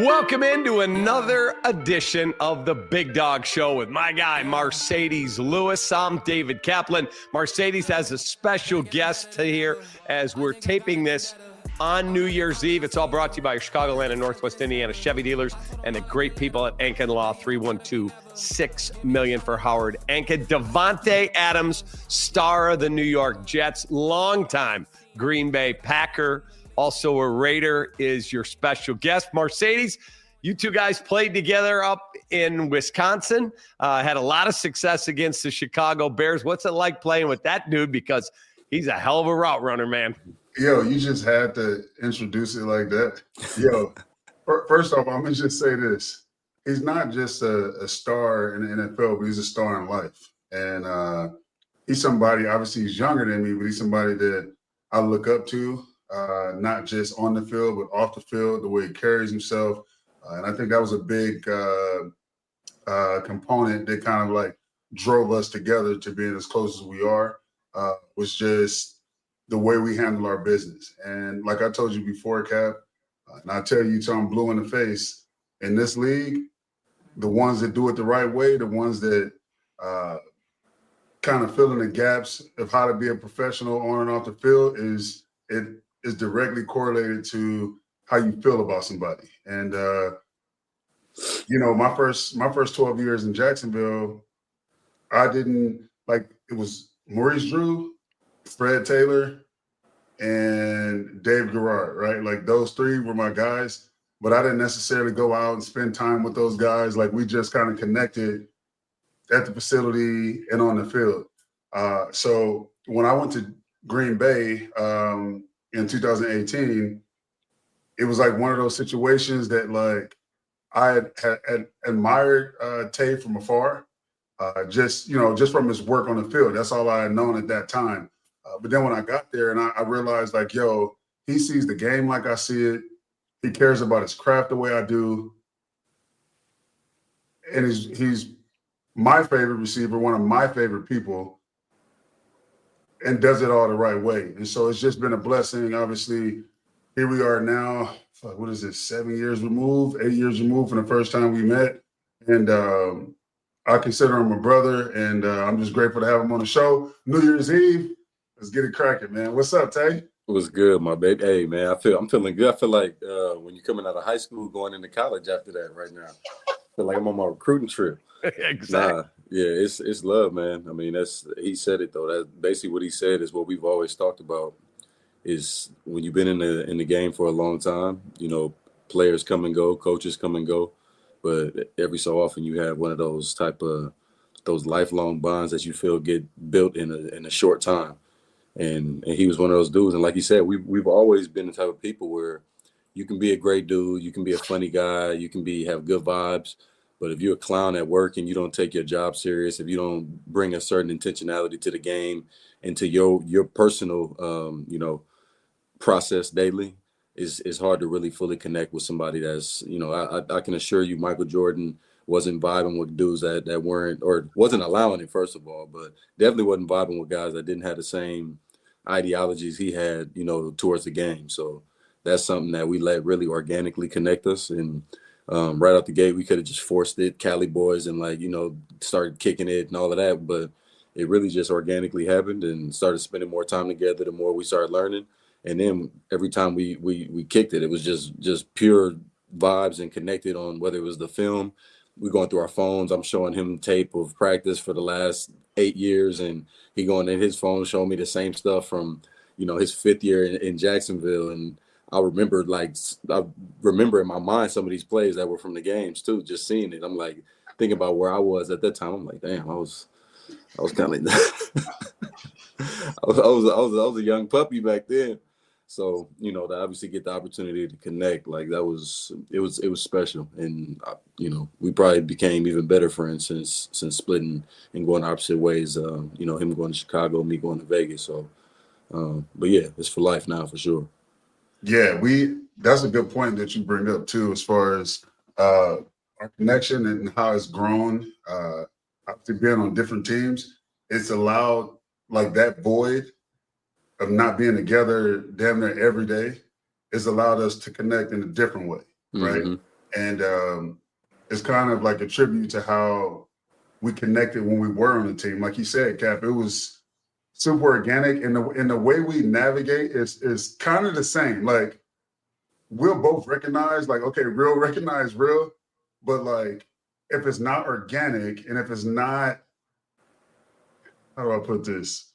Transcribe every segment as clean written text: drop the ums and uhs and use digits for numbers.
Welcome into another edition of the Big Dog Show with my guy, Marcedes Lewis. I'm David Kaplan. Marcedes has a special guest here as we're taping this on New Year's Eve. It's all brought to you by your Chicagoland and Northwest Indiana Chevy dealers and the great people at Ankin Law, 312-6 million for Howard Ankin. Davante Adams, star of the New York Jets, longtime Green Bay Packer, also a Raider, is your special guest. Marcedes, you two guys played together up in Wisconsin, had a lot of success against the Chicago Bears. What's it like playing with that dude? Because he's a hell of a route runner, man. Yo, you just had to introduce it like that. Yo, first off, I'm going to just say this. He's not just a star in the NFL, but he's a star in life. And he's somebody, obviously he's younger than me, but he's somebody that I look up to. Not just on the field, but off the field, the way he carries himself. And I think that was a big component that kind of like drove us together to being as close as we are, was just the way we handle our business. And like I told you before, Cap, and I tell you till I'm blue in the face, in this league, the ones that do it the right way, the ones that kind of fill in the gaps of how to be a professional on and off the field is directly correlated to how you feel about somebody. And my first 12 years in Jacksonville, I didn't like, it was Maurice Drew, Fred Taylor, and Dave Garrard, right? Like those three were my guys, but I didn't necessarily go out and spend time with those guys. Like we just kind of connected at the facility and on the field. So when I went to Green Bay, in 2018, it was like one of those situations that like I had admired Tay from afar, just from his work on the field. That's all I had known at that time. But then when I got there and I realized like, yo, he sees the game like I see it. He cares about his craft the way I do. And he's my favorite receiver, one of my favorite people, and does it all the right way. And so it's just been a blessing. Obviously, here we are now, what is it, 8 years removed from the first time we met. And I consider him a brother, and I'm just grateful to have him on the show. New Year's Eve, let's get it cracking, man. What's up, Tay? What's good, my baby? Hey, man, I'm feeling good. I feel like when you're coming out of high school, going into college after that right now. I feel like I'm on my recruiting trip. Exactly. Yeah, it's love, man. I mean, he said it though. That's basically what he said is what we've always talked about. Is when you've been in the game for a long time, players come and go, coaches come and go, but every so often you have one of those those lifelong bonds that you feel get built in a short time. And he was one of those dudes. And like you said, we've always been the type of people where you can be a great dude, you can be a funny guy, you can have good vibes. But if you're a clown at work and you don't take your job serious, if you don't bring a certain intentionality to the game and to your personal, process daily, it's hard to really fully connect with somebody that's, I can assure you Michael Jordan wasn't vibing with dudes that weren't, or wasn't allowing it, first of all, but definitely wasn't vibing with guys that didn't have the same ideologies he had, towards the game. So that's something that we let really organically connect us. And right out the gate, we could have just forced it, Cali boys, and started kicking it and all of that. But it really just organically happened and started spending more time together the more we started learning. And then every time we kicked it, it was just pure vibes and connected on whether it was the film. We're going through our phones. I'm showing him tape of practice for the last 8 years, and he going in his phone showing me the same stuff from, his 5th year in Jacksonville. And I remember in my mind some of these plays that were from the games too, just seeing it. I'm like thinking about where I was at that time. I'm like, damn, I was kind of I was a young puppy back then. So, to obviously get the opportunity to connect, like it was special. And, we probably became even better friends since splitting and going opposite ways, him going to Chicago, me going to Vegas. So, but yeah, it's for life now for sure. Yeah, that's a good point that you bring up too, as far as our connection and how it's grown. After being on different teams, it's allowed like that void of not being together damn near every day. It's allowed us to connect in a different way, right? Mm-hmm. And it's kind of like a tribute to how we connected when we were on the team. Like you said, Cap, it was super organic, and the way we navigate is kind of the same. Like we'll both recognize, like, okay, real recognize real, but like if it's not organic and if it's not, how do I put this?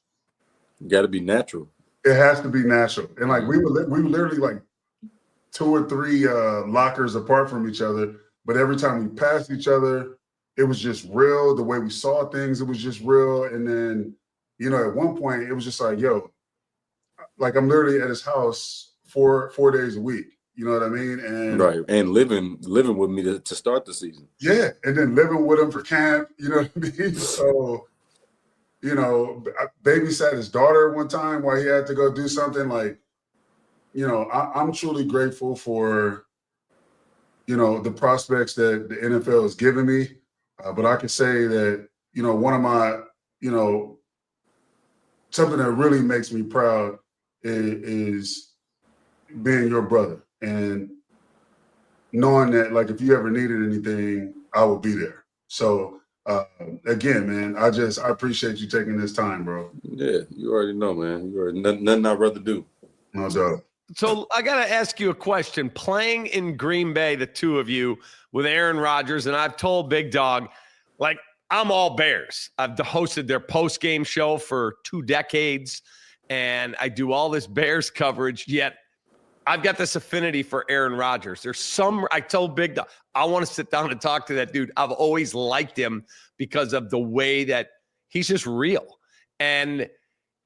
You got to be natural. It has to be natural. And like we were literally like 2 or 3 lockers apart from each other, but every time we passed each other, it was just real. The way we saw things, it was just real. And then, at one point, it was just like, yo, like I'm literally at his house 4 days a week. You know what I mean? And right, and living with me to start the season. Yeah, and then living with him for camp. You know what I mean? So, I babysat his daughter one time while he had to go do something. Like, I'm truly grateful for, the prospects that the NFL has given me. But I can say that, one of my, something that really makes me proud is being your brother and knowing that, like, if you ever needed anything, I will be there. So, again, man, I appreciate you taking this time, bro. Yeah, you already know, man. You already nothing I'd rather do. No doubt. So I got to ask you a question. Playing in Green Bay, the two of you, with Aaron Rodgers, and I've told Big Dog, like, I'm all Bears. I've hosted their post-game show for 2 decades, and I do all this Bears coverage, yet I've got this affinity for Aaron Rodgers. I told Big Dog, I want to sit down and talk to that dude. I've always liked him because of the way that he's just real. And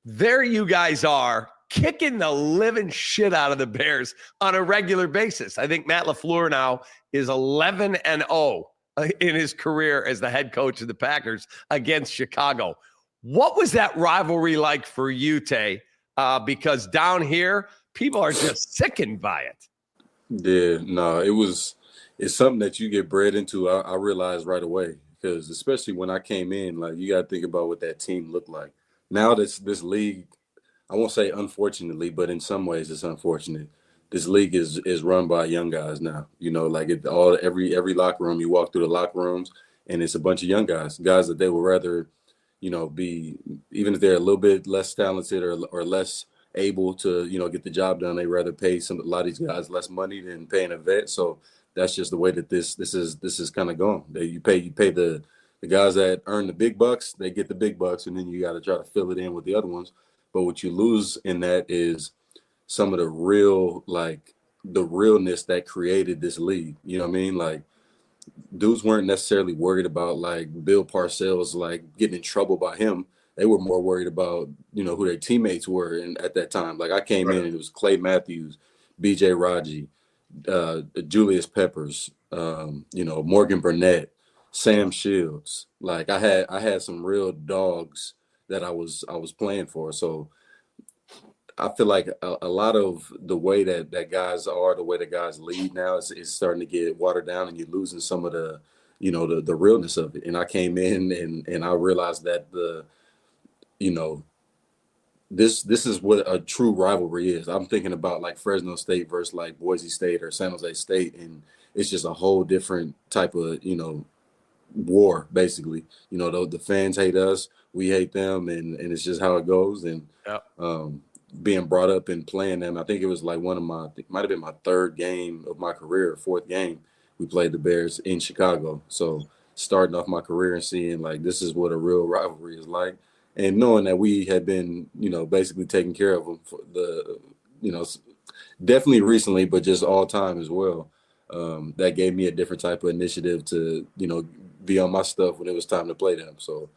there you guys are, kicking the living shit out of the Bears on a regular basis. I think Matt LaFleur now is 11-0 in his career as the head coach of the Packers against Chicago. What was that rivalry like for you, Tay? Because down here, people are just sickened by it. Yeah, no, it's something that you get bred into. I realized right away, because especially when I came in, like, you got to think about what that team looked like. Now this league, I won't say unfortunately, but in some ways it's unfortunate. This league is run by young guys now. Like every locker room, you walk through the locker rooms and it's a bunch of young guys that they would rather, be, even if they're a little bit less talented or less able to, get the job done, they rather pay a lot of these guys less money than paying a vet. So that's just the way that this is kind of going. You pay the guys that earn the big bucks, they get the big bucks, and then you got to try to fill it in with the other ones. But what you lose in that is some of the realness that created this league. You know what I mean? Like, dudes weren't necessarily worried about, like, Bill Parcells, like, getting in trouble by him. They were more worried about, who their teammates were at that time. Like, I came in and it was Clay Matthews, B.J. Raji, Julius Peppers, Morgan Burnett, Sam Shields. Like, I had some real dogs that I was playing for. So I feel like a lot of the way that guys are, the way that guys lead now is starting to get watered down, and you're losing some of the, the realness of it. And I came in and I realized that this is what a true rivalry is. I'm thinking about, like, Fresno State versus, like, Boise State or San Jose State, and it's just a whole different type of, war, basically. The fans hate us, we hate them, and it's just how it goes. And being brought up and playing them, I think it was like it might have been my 3rd game of my career, 4th game, we played the Bears in Chicago. So starting off my career and seeing, like, this is what a real rivalry is like, and knowing that we had been, basically taking care of them for the, definitely recently, but just all time as well. That gave me a different type of initiative to, be on my stuff when it was time to play them. So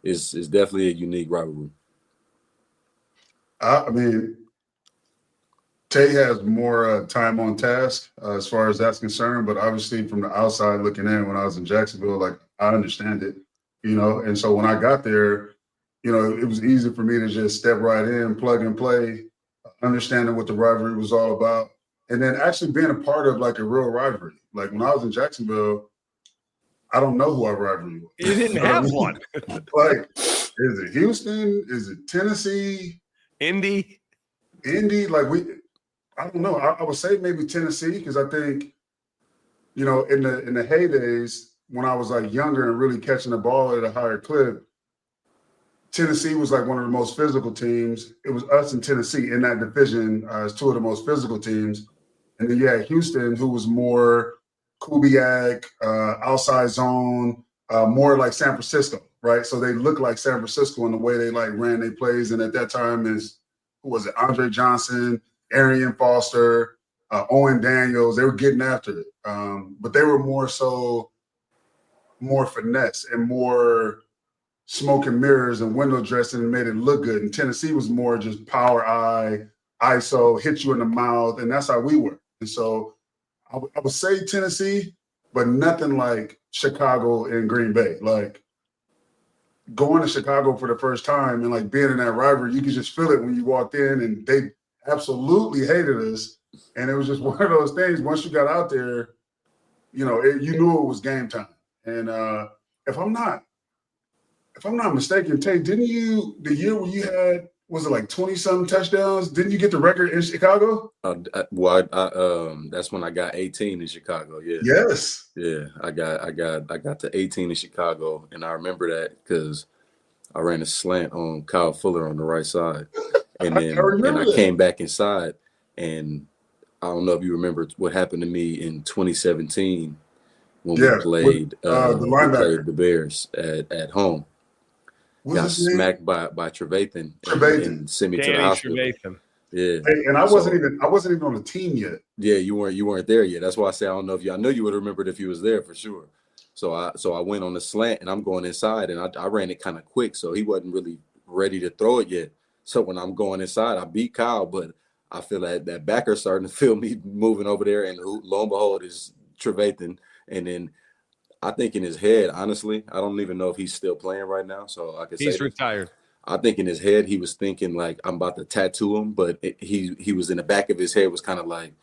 it's definitely a unique rivalry. I mean, Tay has more time on task as far as that's concerned, but obviously from the outside looking in, when I was in Jacksonville, like, I understand it, and so when I got there, it was easy for me to just step right in, plug and play, understanding what the rivalry was all about, and then actually being a part of, like, a real rivalry. Like, when I was in Jacksonville, I don't know who our rivalry was. You didn't have one. Like, is it Houston? Is it Tennessee? Indy? Like, I don't know. I would say maybe Tennessee, because I think you know, in the heydays when I was like younger and really catching the ball at a higher clip, Tennessee was like one of the most physical teams. It was us and Tennessee in that division as two of the most physical teams. And then you had Houston, who was more Kubiak, outside zone, more like San Francisco, right? So they looked like San Francisco in the way they like ran their plays. And at that time who was it? Andre Johnson, Arian Foster, Owen Daniels. They were getting after it. But they were more finesse and more smoke and mirrors and window dressing and made it look good. And Tennessee was more just power eye, ISO, hit you in the mouth. And that's how we were. And so I would say Tennessee, but nothing like Chicago and Green Bay. Like going to Chicago for the first time and like being in that rivalry, you could just feel it when you walked in, and they absolutely hated us. And it was just one of those things. Once you got out there, you know, you knew it was game time. And if I'm not mistaken, Tate, didn't you, the year when you had, was it like 20-something touchdowns? Didn't you get the record in Chicago? That's when I got 18 in Chicago. Yeah. Yes. Yeah, I got to 18 in Chicago, and I remember that because I ran a slant on Kyle Fuller on the right side, and then I came back inside, and I don't know if you remember what happened to me in 2017 when we played the Bears at home. Got smacked by Trevathan and sent me to the hospital. Trevathan. Yeah, and I wasn't even on the team yet. Yeah, you weren't there yet. That's why I say I don't know if I know you would have remembered if you was there for sure. So I went on the slant and I'm going inside, and I ran it kind of quick, so he wasn't really ready to throw it yet. So when I'm going inside, I beat Kyle, but I feel that backer starting to feel me moving over there, and lo and behold is Trevathan, and then. I think in his head, honestly, I don't even know if he's still playing right now. So I could say he's retired. I think in his head he was thinking like I'm about to tattoo him, but he was in the back of his head was kind of like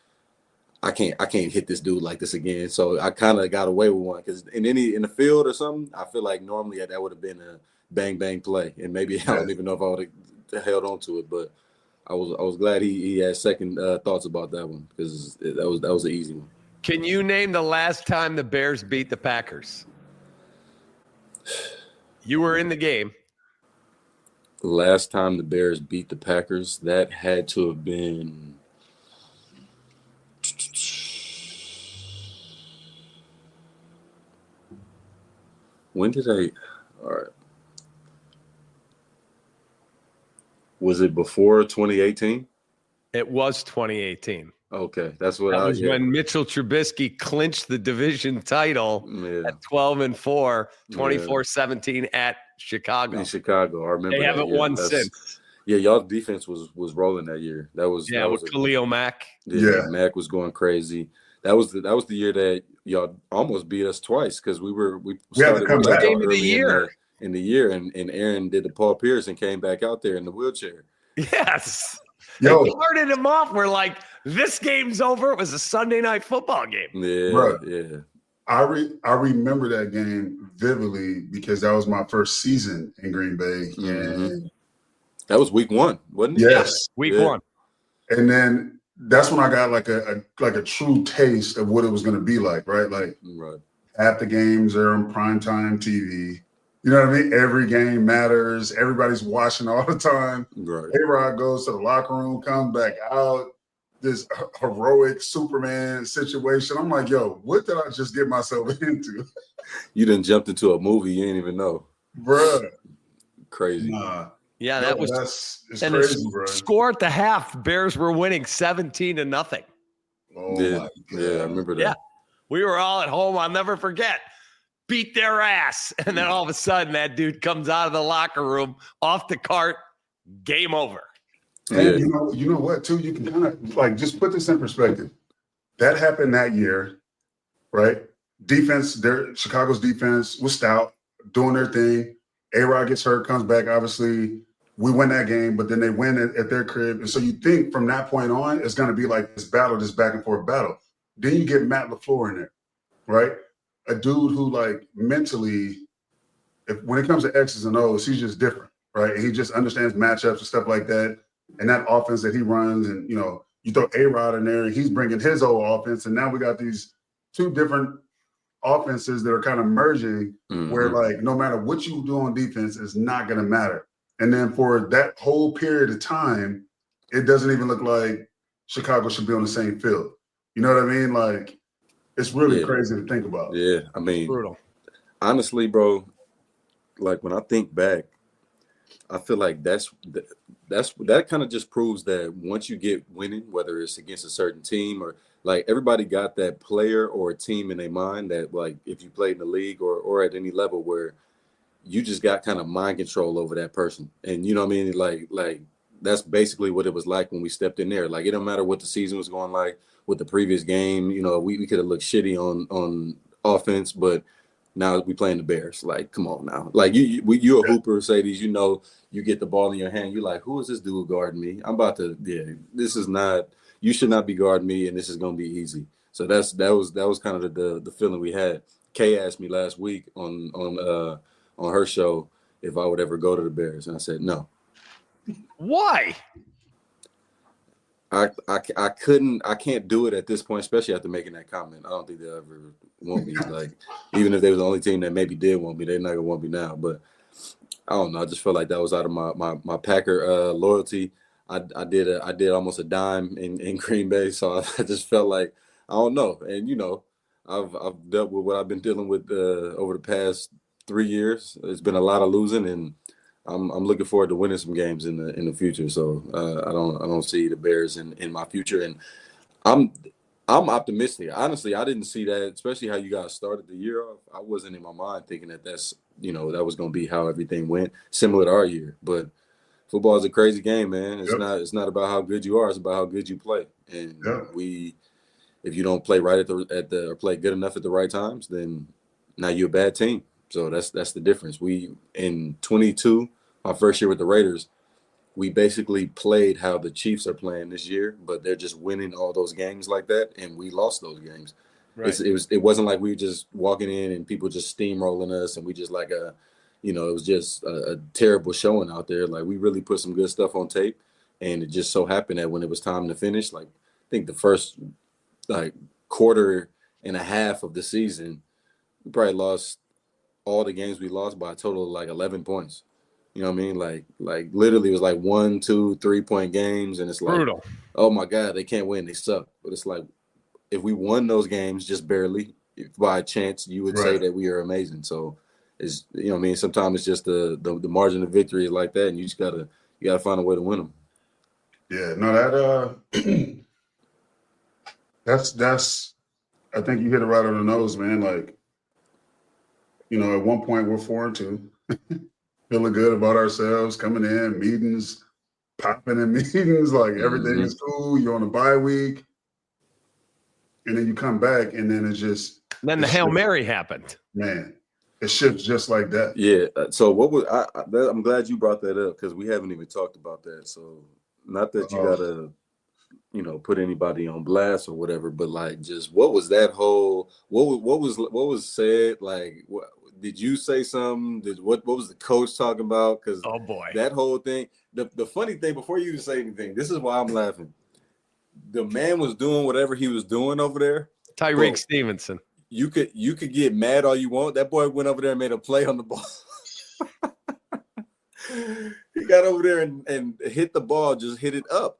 I can't hit this dude like this again. So I kind of got away with one because in the field or something, I feel like normally that would have been a bang bang play, and maybe I don't even know if I would have held on to it, but I was glad he had second thoughts about that one because that was an easy one. Can you name the last time the Bears beat the Packers? You were in the game. Last time the Bears beat the Packers, that had to have been when did all right. Was it before 2018? It was 2018. Okay, that's what that was when Mitchell Trubisky clinched the division title at 12-4, 24-17 at Chicago. In Chicago, I remember. They haven't won since. Yeah, y'all's defense was rolling that year. That was with Khalil Mack. Yeah, Mack was going crazy. That was the year that y'all almost beat us twice because we had to come back game of the year in the year, and Aaron did the Paul Pierce and came back out there in the wheelchair. Yes. Yo, they started him off. We're like, this game's over. It was a Sunday night football game. Yeah, Bruh, yeah. I remember that game vividly because that was my first season in Green Bay. Mm-hmm. And that was week 1, wasn't it? Yes. Week 1. And then that's when I got like a true taste of what it was going to be like, right? Like half the games are on primetime TV. You know what I mean? Every game matters. Everybody's watching all the time. Right. A-Rod goes to the locker room, comes back out, this heroic Superman situation. I'm like, yo, what did I just get myself into? You done jumped into a movie you didn't even know. Bruh. Crazy. Nah. Yeah, that was it's crazy, bro. Score at the half, Bears were winning 17-0. Oh, my God. Yeah, I remember that. Yeah. We were all at home. I'll never forget. Beat their ass. And then all of a sudden, that dude comes out of the locker room, off the cart, game over. And you know what, too? You can kind of, like, just put this in perspective. That happened that year, right? Chicago's defense was stout, doing their thing. A-Rod gets hurt, comes back, obviously. We win that game, but then they win at their crib. And so you think from that point on, it's going to be like this back and forth battle. Then you get Matt LaFleur in there, right? A dude who, like, mentally, when it comes to X's and O's, he's just different, right? And he just understands matchups and stuff like that. And that offense that he runs, and, you know, you throw A-Rod in there, and he's bringing his old offense. And now we got these two different offenses that are kind of merging, where like no matter what you do on defense is not going to matter. And then for that whole period of time, it doesn't even look like Chicago should be on the same field. You know what I mean? Like, it's really crazy to think about. Yeah, I mean, Brutal. Honestly, bro, like when I think back, I feel like that kind of just proves that once you get winning, whether it's against a certain team or like everybody got that player or a team in their mind that like if you played in the league or at any level where you just got kind of mind control over that person. And you know what I mean? Like that's basically what it was like when we stepped in there. Like it don't matter what the season was going like with the previous game, you know, we could have looked shitty on offense, but now we playing the Bears. Like, come on now. Like you a hooper, Mercedes, you know, you get the ball in your hand. You're like, who is this dude guarding me? I'm about to, this is not, you should not be guarding me, and this is going to be easy. So that was kind of the feeling we had. Kay asked me last week on her show if I would ever go to the Bears, and I said no. Why? I can't do it at this point, especially after making that comment. I don't think they'll ever want me. Like, even if they was the only team that maybe did want me, they're not gonna want me now. But I don't know. I just felt like that was out of my Packer loyalty. I did almost a dime in Green Bay, so I just felt like I don't know. And you know, I've dealt with what I've been dealing with over the past 3 years. It's been a lot of losing, and I'm looking forward to winning some games in the future. So I don't see the Bears in my future, and I'm optimistic. Honestly, I didn't see that, especially how you guys started the year off. I wasn't in my mind thinking that that's that was going to be how everything went, similar to our year. But football is a crazy game, man. It's not about how good you are; it's about how good you play. And if you don't play right at the or play good enough at the right times, then now you're a bad team. So that's the difference. We in 22, my first year with the Raiders, we basically played how the Chiefs are playing this year, but they're just winning all those games like that, and we lost those games. Right. It wasn't like we were just walking in and people just steamrolling us, and we just like it was just a terrible showing out there. Like we really put some good stuff on tape, and it just so happened that when it was time to finish, like I think the first like quarter and a half of the season, we probably lost all the games we lost by a total of like 11 points. You know what I mean? Like literally it was like 1, 2, 3-point games. And it's like, brutal. Oh my God, they can't win. They suck. But it's like, if we won those games just barely, if by chance, you would say that we are amazing. So it's, you know what I mean? Sometimes it's just the margin of victory is like that. And you just gotta find a way to win them. Yeah, no, that's, I think you hit it right on the nose, man. Like, at one point we're 4-2, feeling good about ourselves, coming in, meetings, popping in meetings, like everything is cool. You're on a bye week. And then you come back and then it's just. Then the Hail Mary happened. Man, it shifts just like that. Yeah. So what was I'm glad you brought that up because we haven't even talked about that. So not that you gotta, put anybody on blast or whatever, but like just what was that whole what was said? Like what did you say something? What was the coach talking about? Because that whole thing. The funny thing, before you even say anything, this is why I'm laughing. The man was doing whatever he was doing over there. Tyreek Stevenson. You could get mad all you want. That boy went over there and made a play on the ball. He got over there and hit the ball, just hit it up.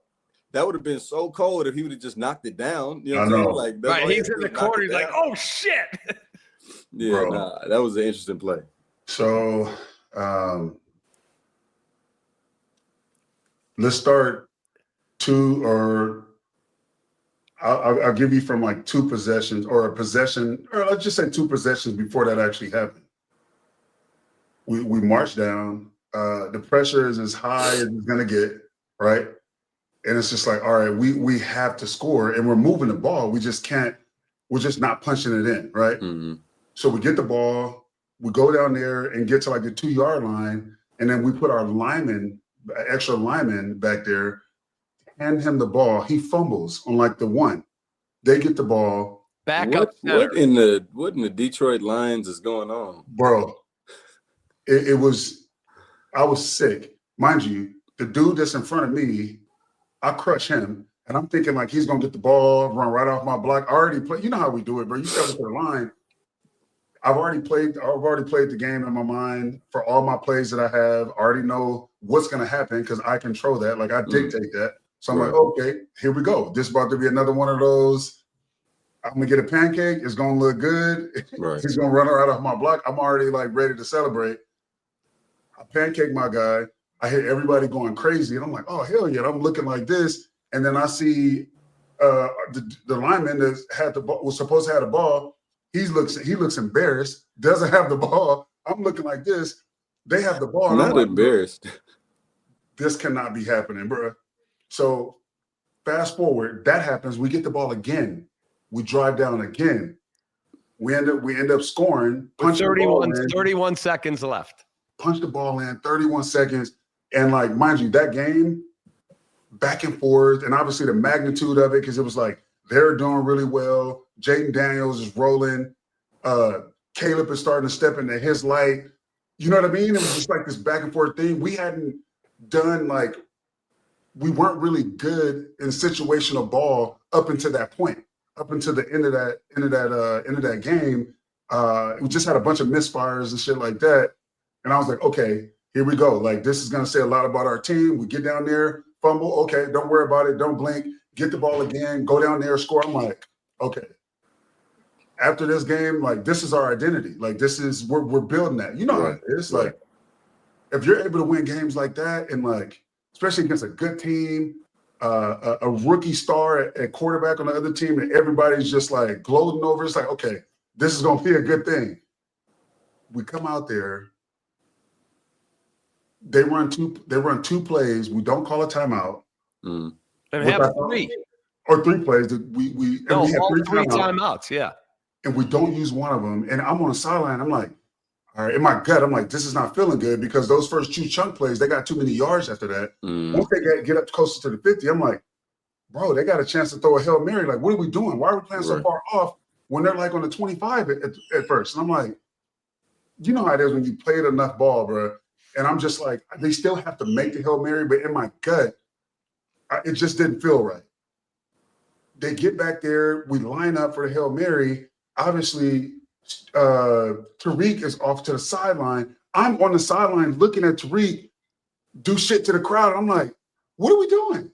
That would have been so cold if he would have just knocked it down. You know what I'm saying? Like, right, he's in the corner. He's like, oh, shit. Yeah, that was an interesting play. So let's start I'll give you from like 2 possessions or a possession, or let's just say 2 possessions before that actually happened. We marched down. The pressure is as high as it's going to get, right? And it's just like, all right, we have to score, and we're moving the ball. We just can't. We're just not punching it in, right? Mm-hmm. So we get the ball, we go down there and get to like the 2-yard line, and then we put our extra lineman back there, hand him the ball. He fumbles on like the 1. They get the ball. What in the Detroit Lions is going on, bro? It was. I was sick, mind you. The dude that's in front of me, I crush him, and And I'm thinking like he's gonna get the ball, run right off my block. I already played. You know how we do it, bro. You step into the line. I've already played the game in my mind for all my plays that I have. I already know what's gonna happen because I control that. Like I dictate that. So I'm like, okay, here we go. This is about to be another one of those. I'm gonna get a pancake. It's gonna look good. Right. He's gonna run right off my block. I'm already like ready to celebrate. I pancake my guy. I hear everybody going crazy, and I'm like, oh hell yeah! I'm looking like this, and then I see the lineman that had the ball was supposed to have the ball. He looks embarrassed. Doesn't have the ball. I'm looking like this. They have the ball. I'm not embarrassed. This cannot be happening, bro. So fast forward, that happens. We get the ball again. We drive down again. We end up scoring. With 31 seconds left. Punch the ball in, 31 seconds. And like, mind you, that game, back and forth, and obviously the magnitude of it, because it was like they're doing really well. Jaden Daniels is rolling. Caleb is starting to step into his light. You know what I mean? It was just like this back and forth thing. We hadn't done like, we weren't really good in situational ball up until that point, up until the end of that game. We just had a bunch of misfires and shit like that. And I was like, okay, here we go. Like, this is going to say a lot about our team. We get down there, fumble. Okay, don't worry about it. Don't blink. Get the ball again. Go down there, score. I'm like, okay. After this game, like, this is our identity. Like, this is, we're building that. You know how it is. Like, if you're able to win games like that and, like, especially against a good team, a rookie star at quarterback on the other team, and everybody's just, like, gloating over, it's like, okay, this is going to be a good thing. We come out there. They run two plays. We don't call a timeout. And have three. Or three plays that we no, had all three timeouts, yeah. And we don't use one of them. And I'm on the sideline. I'm like, all right, in my gut, I'm like, this is not feeling good because those first two chunk plays, they got too many yards after that. Once they get up closer to the 50, I'm like, bro, they got a chance to throw a Hail Mary. Like, what are we doing? Why are we playing so far off when they're like on the 25 at first? And I'm like, you know how it is when you played enough ball, bro. And I'm just like, they still have to make the Hail Mary, but in my gut, it just didn't feel right. They get back there. We line up for the Hail Mary. Obviously, Tariq is off to the sideline. I'm on the sideline looking at Tariq do shit to the crowd. I'm like, what are we doing?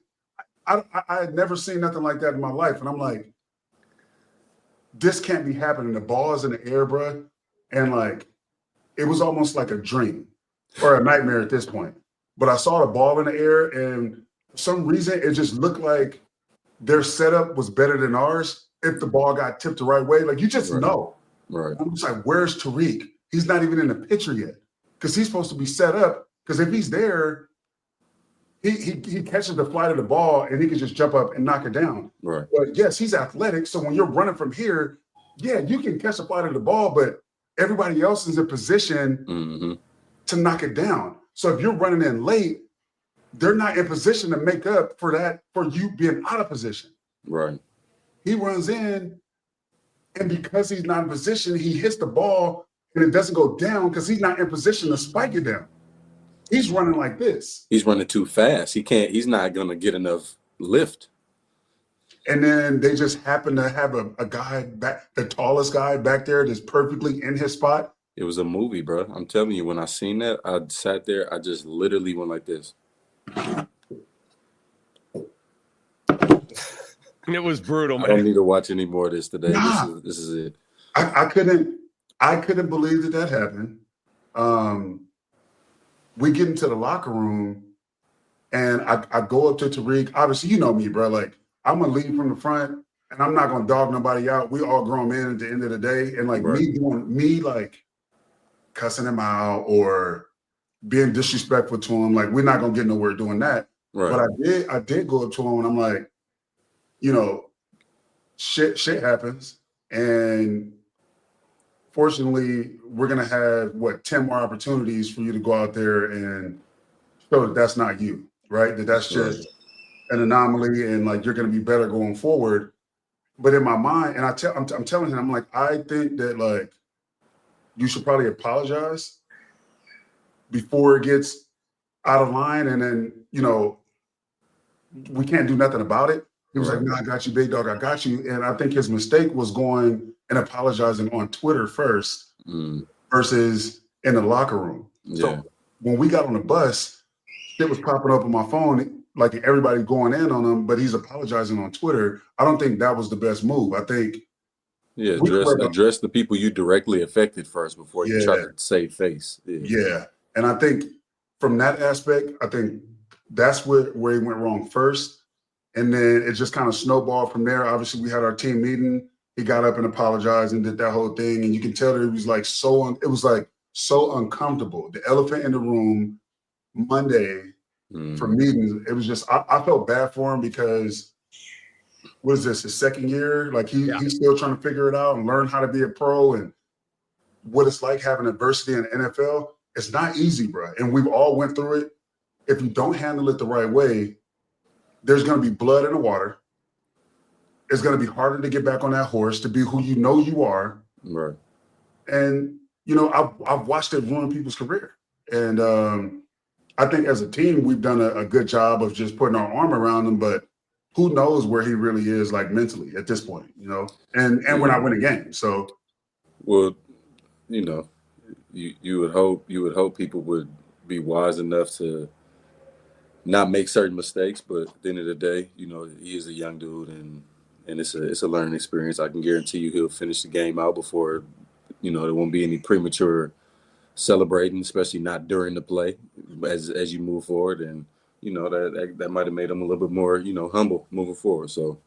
I had never seen nothing like that in my life. And I'm like, this can't be happening. The ball is in the air, bro. And like, it was almost like a dream or a nightmare at this point. But I saw the ball in the air, and for some reason, it just looked like their setup was better than ours if the ball got tipped the right way. Like, you just know. Right. I'm just like, where's Tariq? He's not even in the picture yet because he's supposed to be set up, because if he's there, he catches the flight of the ball and he can just jump up and knock it down. Right. But yes, he's athletic. So when you're running from here, yeah, you can catch the flight of the ball, but everybody else is in position to knock it down. So if you're running in late, they're not in position to make up for that, for you being out of position. Right. He runs in, and because he's not in position, he hits the ball and it doesn't go down because he's not in position to spike it down. He's running like this. He's running too fast. He's not going to get enough lift. And then they just happen to have a guy back, the tallest guy back there that's perfectly in his spot. It was a movie, bro. I'm telling you, when I seen that, I sat there, I just literally went like this. It was brutal, man. I don't need to watch any more of this today. Nah. This is it. I couldn't believe that happened. We get into the locker room, and I go up to Tariq. Obviously, you know me, bro. Like, I'm gonna lead from the front, and I'm not gonna dog nobody out. We all grown men at the end of the day, and like me like cussing him out or being disrespectful to him. Like, we're not gonna get nowhere doing that. Right. But I did go up to him, and I'm like, you know, shit happens, and fortunately, we're gonna have 10 more opportunities for you to go out there and show that that's not you, right? That's just an anomaly, and like you're gonna be better going forward. But in my mind, and I'm telling him, I'm like, I think that like you should probably apologize before it gets out of line, and then we can't do nothing about it. He was like, no, I got you, Big Dog, I got you. And I think his mistake was going and apologizing on Twitter first versus in the locker room. Yeah. So when we got on the bus, it was popping up on my phone, like everybody going in on him, but he's apologizing on Twitter. I don't think that was the best move. I think address the people you directly affected first before you try to save face. Yeah. And I think from that aspect, I think that's where he went wrong first. And then it just kind of snowballed from there. Obviously, we had our team meeting. He got up and apologized and did that whole thing. And you can tell that it was like so uncomfortable. The elephant in the room Monday for meetings. It was just, I felt bad for him because what is this, his second year? Like he's still trying to figure it out and learn how to be a pro and what it's like having adversity in the NFL. It's not easy, bro. And we've all went through it. If you don't handle it the right way, there's going to be blood in the water. It's going to be harder to get back on that horse, to be who you know you are. Right. And, you know, I've watched it ruin people's career. And I think as a team, we've done a good job of just putting our arm around him. But who knows where he really is, like, mentally at this point, you know? And we're not winning games. So, well, you know, you would hope people would be wise enough to not make certain mistakes, but at the end of the day, you know, he is a young dude and it's a learning experience. I can guarantee you he'll finish the game out before, you know, there won't be any premature celebrating, especially not during the play as you move forward. And, you know, that might have made him a little bit more, you know, humble moving forward. So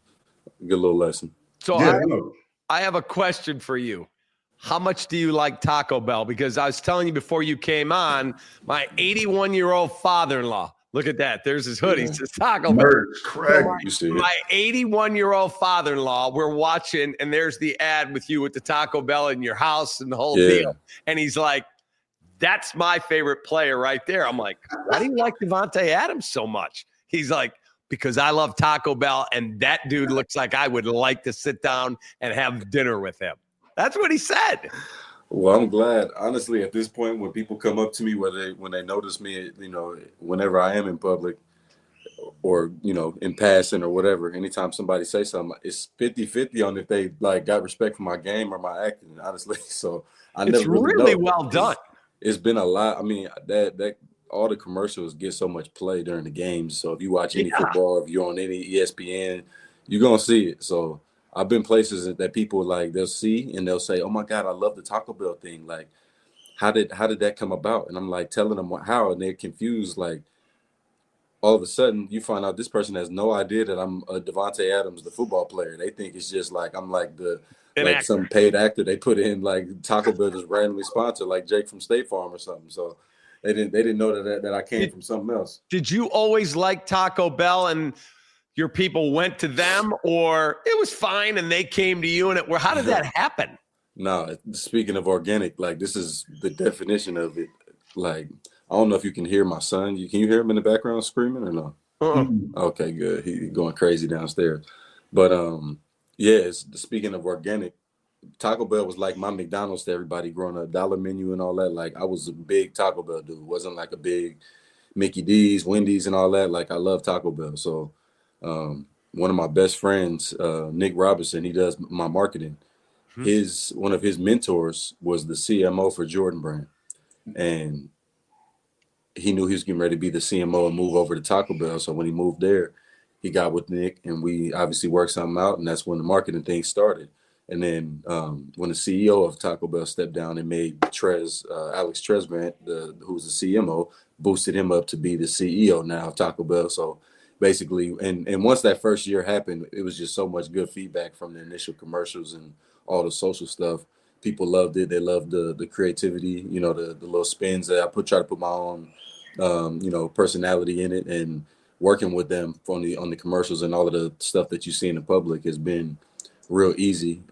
good little lesson. So I have a question for you. How much do you like Taco Bell? Because I was telling you before you came on, my 81-year-old father-in-law, look at that. There's his hoodie. It says Taco Bell. My 81-year-old father-in-law, we're watching, and there's the ad with you with the Taco Bell in your house and the whole deal. And he's like, that's my favorite player right there. I'm like, why do you like Devontae Adams so much? He's like, because I love Taco Bell, and that dude looks like I would like to sit down and have dinner with him. That's what he said. Well, I'm glad. Honestly, at this point, when people come up to me, when they notice me, you know, whenever I am in public or, you know, in passing or whatever, anytime somebody says something, it's 50-50 on if they, like, got respect for my game or my acting, honestly. So it's really well done. It's been a lot. I mean, that all the commercials get so much play during the games. So if you watch any football, if you're on any ESPN, you're going to see it. So I've been places that people, like, they'll see and they'll say, oh my God, I love the Taco Bell thing. Like, how did that come about? And I'm like telling them how, and they're confused. Like, all of a sudden you find out this person has no idea that I'm a Devontae Adams, the football player. They think it's just like I'm like some paid actor they put in, like Taco Bell just randomly sponsored, like Jake from State Farm or something. So they didn't know that I came from something else. Did you always like Taco Bell and your people went to them, or it was fine and they came to you? And how did that happen? No, speaking of organic, like, this is the definition of it. Like, I don't know if you can hear my son. Can you hear him in the background screaming or no? Okay, good. He's going crazy downstairs. But speaking of organic, Taco Bell was like my McDonald's to everybody growing up, dollar menu and all that. Like, I was a big Taco Bell dude. Wasn't like a big Mickey D's, Wendy's and all that. Like, I love Taco Bell. So one of my best friends, Nick Robinson, he does my marketing. One of his mentors was the CMO for Jordan Brand. And he knew he was getting ready to be the CMO and move over to Taco Bell. So when he moved there, he got with Nick and we obviously worked something out. And that's when the marketing thing started. And then when the CEO of Taco Bell stepped down and made Alex Tresvant, who's the CMO, boosted him up to be the CEO now of Taco Bell. So basically, and once that first year happened, it was just so much good feedback from the initial commercials and all the social stuff. People loved it. They loved the creativity, you know, the little spins that I try to put my own, personality in it. And working with them on the commercials and all of the stuff that you see in the public has been real easy,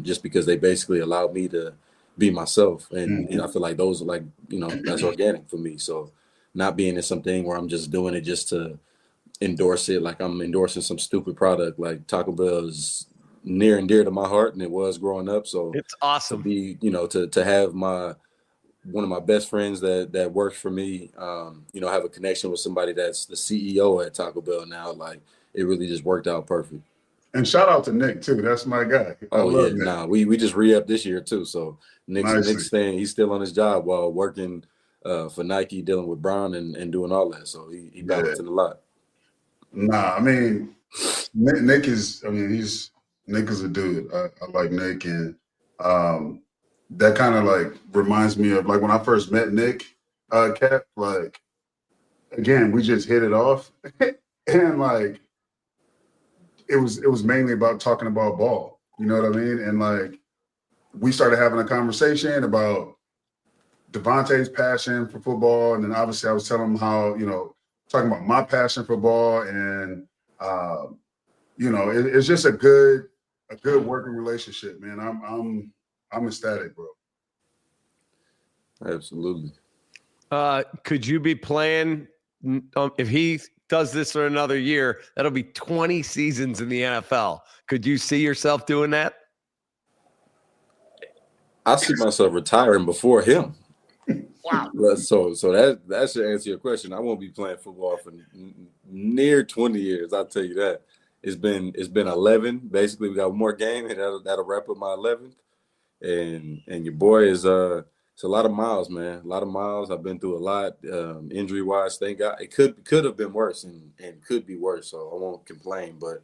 just because they basically allowed me to be myself. And I feel like those are, like, you know, that's organic for me. So not being in something where I'm just doing it just to endorse it, like I'm endorsing some stupid product. Like, Taco Bell is near and dear to my heart, and it was growing up. So it's awesome to be, you know, to have one of my best friends that works for me, have a connection with somebody that's the CEO at Taco Bell now. Like, it really just worked out perfect. And shout out to Nick too. That's my guy. I love Nick. Nah, we just re-upped this year too. So Nick's staying. He's still on his job while working for Nike, dealing with Brown and doing all that. So he balancing a lot. Nah, I mean, Nick is a dude. I like Nick, and that kind of like reminds me of like when I first met Nick, Kap. Like again, we just hit it off, and like it was mainly about talking about ball. You know what I mean? And like we started having a conversation about Devontae's passion for football, and then obviously I was telling him how talking about my passion for ball, and it's just a good working relationship, man. I'm ecstatic, bro. Absolutely. Could you be playing if he does this for another year? That'll be 20 seasons in the NFL. Could you see yourself doing that? I see myself retiring before him. Wow. So that should answer your question. I won't be playing football for near 20 years. I'll tell you that. It's been 11. Basically, we got one more game, and that'll wrap up my 11th. And your boy is it's a lot of miles, man. A lot of miles. I've been through a lot, injury wise. Thank God. It could have been worse and could be worse. So I won't complain. But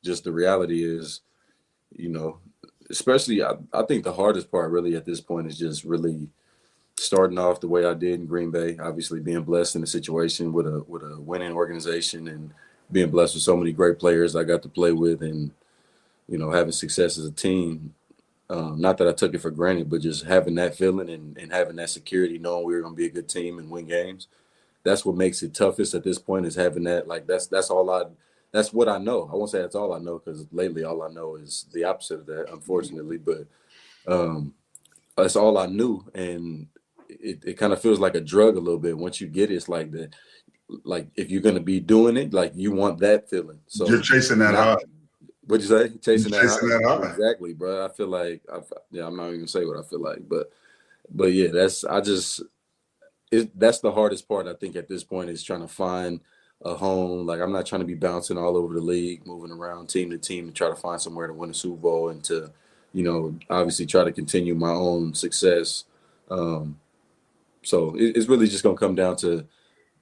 just the reality is, especially I think the hardest part really at this point is just really starting off the way I did in Green Bay. Obviously, being blessed in a situation with a winning organization and being blessed with so many great players I got to play with, and having success as a team. Not that I took it for granted, but just having that feeling and having that security, knowing we were going to be a good team and win games. That's what makes it toughest at this point, is having that. Like that's what I know. I won't say that's all I know, because lately all I know is the opposite of that, unfortunately. But that's all I knew, and it kind of feels like a drug a little bit. Once you get it, it's like if you're going to be doing it, like you want that feeling. So you're chasing that high. What'd you say? Chasing that high. Exactly, bro. I feel like I'm not even gonna say what I feel like, but yeah, that's the hardest part. I think at this point is trying to find a home. Like I'm not trying to be bouncing all over the league, moving around team to team to try to find somewhere to win a Super Bowl and to, obviously try to continue my own success. So it's really just gonna come down to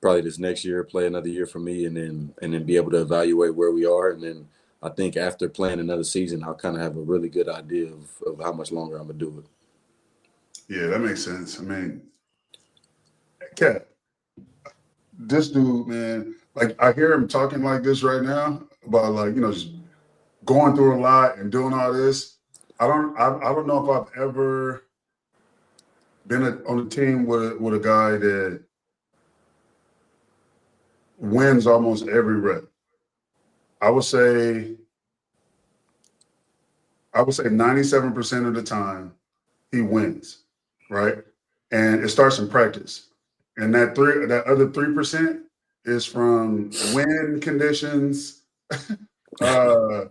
probably this next year, play another year for me, and then be able to evaluate where we are, and then I think after playing another season, I'll kind of have a really good idea of how much longer I'm gonna do it. Yeah, that makes sense. I mean, Kap, this dude, man, like I hear him talking like this right now about like, just going through a lot and doing all this. I don't know if I've ever been on a team with a guy that wins almost every rep. I would say 97% of the time he wins, right? And it starts in practice. And that other 3% is from wind conditions. The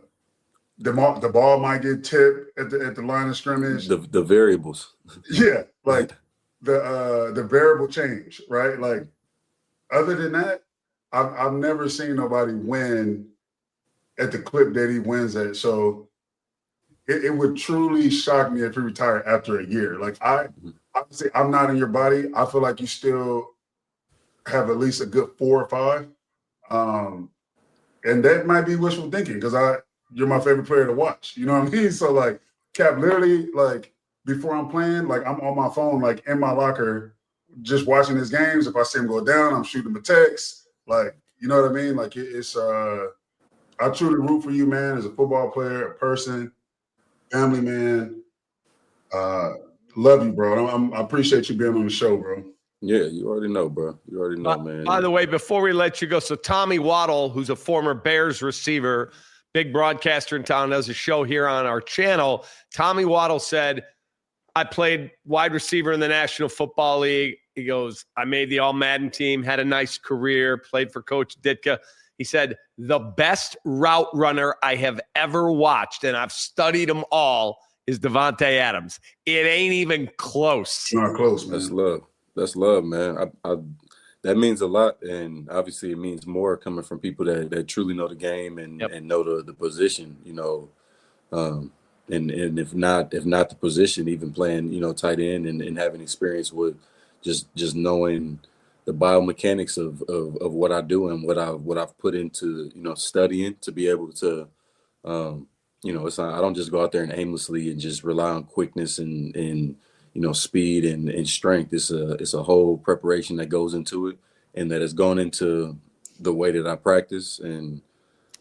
ball might get tipped at the line of scrimmage. The variables. Yeah, like the variable change, right? Like other than that, I've never seen nobody win at the clip that he wins at. So it would truly shock me if he retired after a year. Like obviously I'm not in your body. I feel like you still have at least a good 4 or 5. And that might be wishful thinking, because you're my favorite player to watch. You know what I mean? So like Kap, literally, like before I'm playing, like I'm on my phone, like in my locker, just watching his games. If I see him go down, I'm shooting him a text. Like, you know what I mean? Like it's I truly root for you, man, as a football player, a person, family man. Love you, bro. I appreciate you being on the show, bro. Yeah, you already know, bro. You already know, man. By the way, before we let you go, so Tommy Waddle, who's a former Bears receiver, big broadcaster in town, does a show here on our channel. Tommy Waddle said, I played wide receiver in the National Football League. He goes, I made the All-Madden team, had a nice career, played for Coach Ditka. He said, the best route runner I have ever watched, and I've studied them all, is Davante Adams. It ain't even close. It's not close, man. That's love. That's love, man. That means a lot, and obviously it means more coming from people that truly know the game and Yep. and know the position, and if not the position, even playing, tight end and having experience with just knowing the biomechanics of what I do and what I've put into, studying to be able to, it's not, I don't just go out there and aimlessly and just rely on quickness and speed and strength. It's a whole preparation that goes into it, and that has gone into the way that I practice. And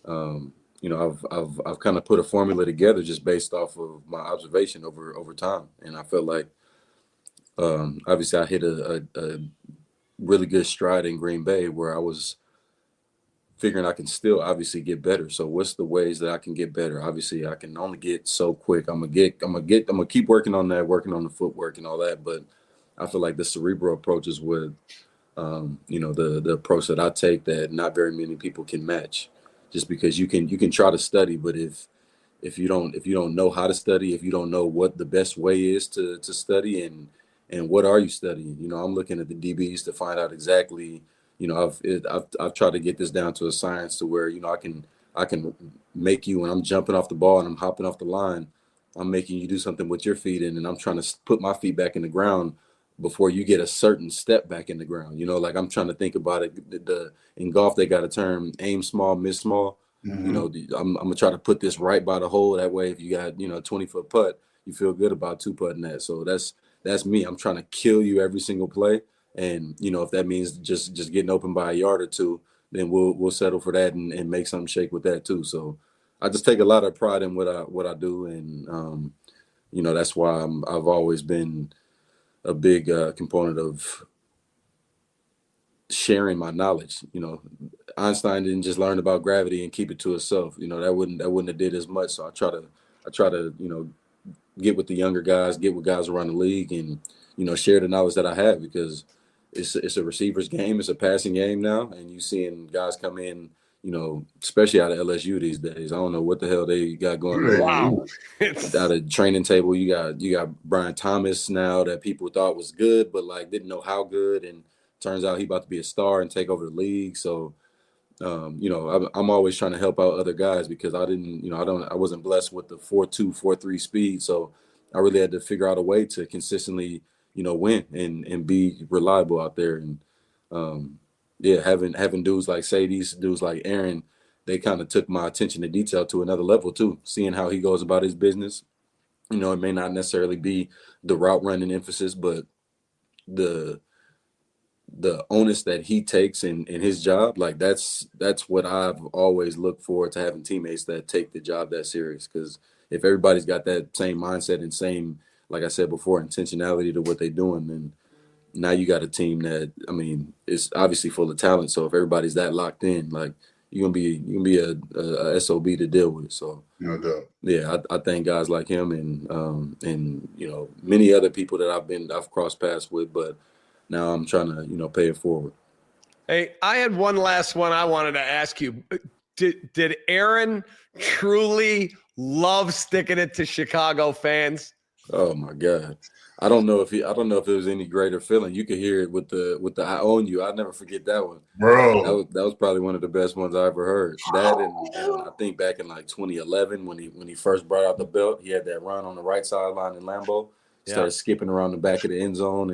I've kind of put a formula together just based off of my observation over time. And I felt like obviously I hit a really good stride in Green Bay where I was figuring I can still obviously get better. So what's the ways that I can get better? Obviously I can only get so quick. I'm gonna keep working on that, working on the footwork and all that. But I feel like the cerebral approach is what, the approach that I take that not very many people can match, just because you can try to study, but if you don't know how to study, if you don't know what the best way is to study and what are you studying, I'm looking at the DBs to find out exactly. I've tried to get this down to a science to where, I can make you, when I'm jumping off the ball and I'm hopping off the line, I'm making you do something with your feet, and I'm trying to put my feet back in the ground before you get a certain step back in the ground. Like I'm trying to think about it. In golf, they got a term: aim small, miss small. Mm-hmm. I'm gonna try to put this right by the hole. That way, if you got 20-foot putt, you feel good about two putting that. So that's me. I'm trying to kill you every single play. And if that means just getting open by a yard or two, then we'll settle for that and make something shake with that too. So I just take a lot of pride in what I do, and that's why I've always been a big component of sharing my knowledge. Einstein didn't just learn about gravity and keep it to himself. That wouldn't have did as much. So I try to get with the younger guys, get with guys around the league, and share the knowledge that I have, because it's a receiver's game, it's a passing game now, and you seeing guys come in, especially out of LSU these days. I don't know what the hell they got going on. Wow. Out of training table, you got Brian Thomas now that people thought was good, but like didn't know how good, and turns out he about to be a star and take over the league. So I'm always trying to help out other guys, because I wasn't blessed with the 4.2, 4.3 speed. So I really had to figure out a way to consistently, win and be reliable out there. And having dudes like Sadie's, dudes like Aaron, they kind of took my attention to detail to another level too, seeing how he goes about his business. It may not necessarily be the route running emphasis, but the onus that he takes in his job, like that's what I've always looked forward to, having teammates that take the job that serious. Because if everybody's got that same mindset and same, like I said before, intentionality to what they're doing, then now you got a team that, it's obviously full of talent. So if everybody's that locked in, like you're gonna be a SOB to deal with. So No doubt. yeah, I thank guys like him and many other people that I've crossed paths with, but now I'm trying to, pay it forward. Hey, I had one last one I wanted to ask you. Did Aaron truly love sticking it to Chicago fans? Oh my God. I don't know if it was any greater feeling. You could hear it with the I own you. I'll never forget that one. Bro. That was probably one of the best ones I ever heard. That and I think back in like 2011 when he first brought out the belt, he had that run on the right sideline in Lambeau. Started skipping around the back of the end zone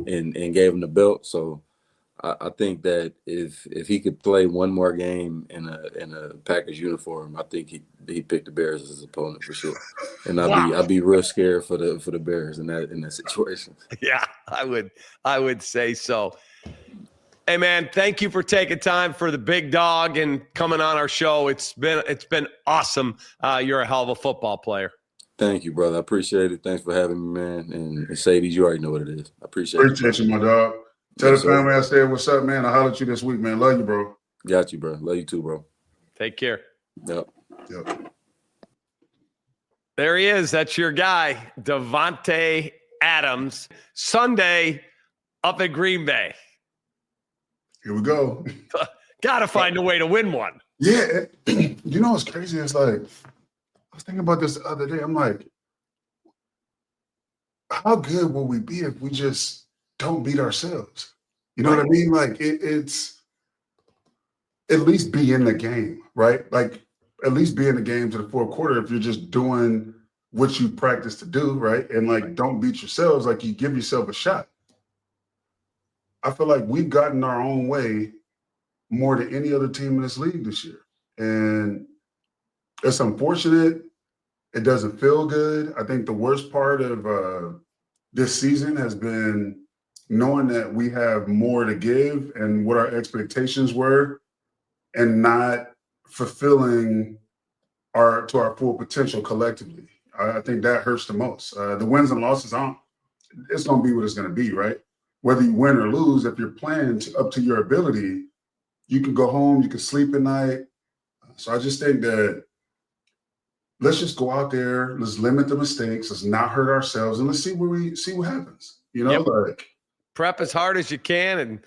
and gave him the belt. So I think that if he could play one more game in a Packers uniform, I think he picked the Bears as his opponent for sure. And I'd be real scared for the Bears in that situation. Yeah, I would say so. Hey man, thank you for taking time for the Big Dog and coming on our show. It's been awesome. You're a hell of a football player. Thank you, brother. I appreciate it. Thanks for having me, man. And Marcedes, you already know what it is. I appreciate you, my dog. Tell the family I said what's up, man. I'll holler at you this week, man. Love you, bro. Got you, bro. Love you too, bro. Take care. Yep. There he is. That's your guy, Davante Adams. Sunday up at Green Bay. Here we go. Got to find a way to win one. Yeah. You know what's crazy? It's like, I was thinking about this the other day. I'm like, how good will we be if we just don't beat ourselves? You know what I mean? Like it's at least be in the game, right? Like at least be in the game to the fourth quarter if you're just doing what you practice to do, right? And like don't beat yourselves, like you give yourself a shot. I feel like we've gotten our own way more than any other team in this league this year. And it's unfortunate. It doesn't feel good. I think the worst part of this season has been knowing that we have more to give and what our expectations were and not fulfilling to our full potential collectively. I think that hurts the most. The wins and losses, it's going to be what it's going to be, right? Whether you win or lose, if you're playing up to your ability, you can go home, you can sleep at night. So I just think that let's just go out there, let's limit the mistakes, let's not hurt ourselves, and let's see what happens. You know, like prep as hard as you can, and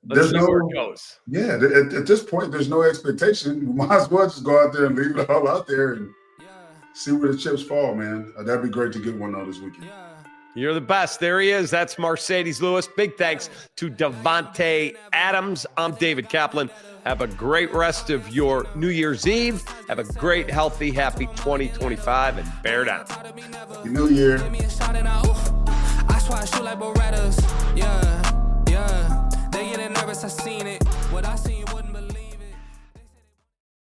let's see where it goes. Yeah, at this point, there's no expectation. We might as well just go out there and leave it all out there and see where the chips fall, man. That'd be great to get one though this weekend. You're the best. There he is. That's Marcedes Lewis. Big thanks to Davante Adams. I'm David Kaplan. Have a great rest of your New Year's Eve. Have a great, healthy, happy 2025, and bear down. Happy New Year. I swear I shoot like Berettas. Yeah. They getting nervous. I seen it. What I seen.